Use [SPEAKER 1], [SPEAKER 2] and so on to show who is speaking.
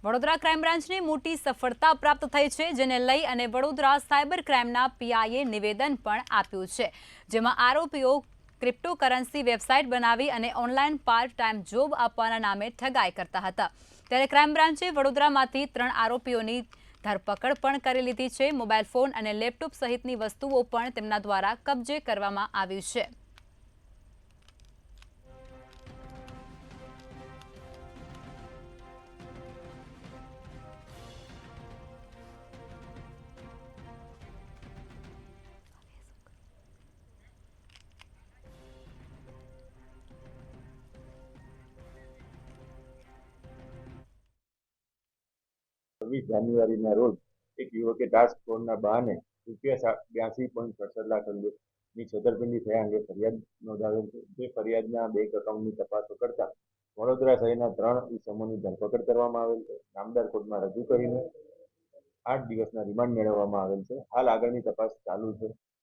[SPEAKER 1] Vadodara crime બ્રાન્ચને મોટી સફળતા પ્રાપ્ત થઈ છે, જેને લઈ અને વડોદરા સાયબર ક્રાઇમના પીઆઈએ નિવેદન પણ આપ્યું છે, જેમાં આરોપીઓ ક્રિપ્ટોકરન્સી વેબસાઇટ બનાવી અને ઓનલાઈન પાર્ટ ટાઈમ જોબ આપવાના નામે ઠગાઈ કરતા હતા। ત્યારે ક્રાઇમ બ્રાન્ચે વડોદરામાંથી 3 આરોપીઓની ધરપકડ પણ કરી લીધી છે। મોબાઈલ ફોન અને લેપટોપ સહિતની વસ્તુઓ પણ તેમના દ્વારા કબજે કરવામાં આવી છે।
[SPEAKER 2] જાન્યુઆરીના રોજ એક યુવકે ટાસ્ક ફોર્સના બહાને ₹82.67 લાખની છેતરપિંડી થયા અંગે ફરિયાદ નોંધાવેલ છે। જે ફરિયાદના બેંક એકાઉન્ટની તપાસો કરતા વડોદરા શહેરના 3 ઇસમોની ધરપકડ કરવામાં આવેલ છે। નામદાર કોર્ટમાં રજૂ કરીને 8 દિવસના રિમાન્ડ મેળવવામાં આવેલ છે। હાલ આગળની તપાસ ચાલુ છે।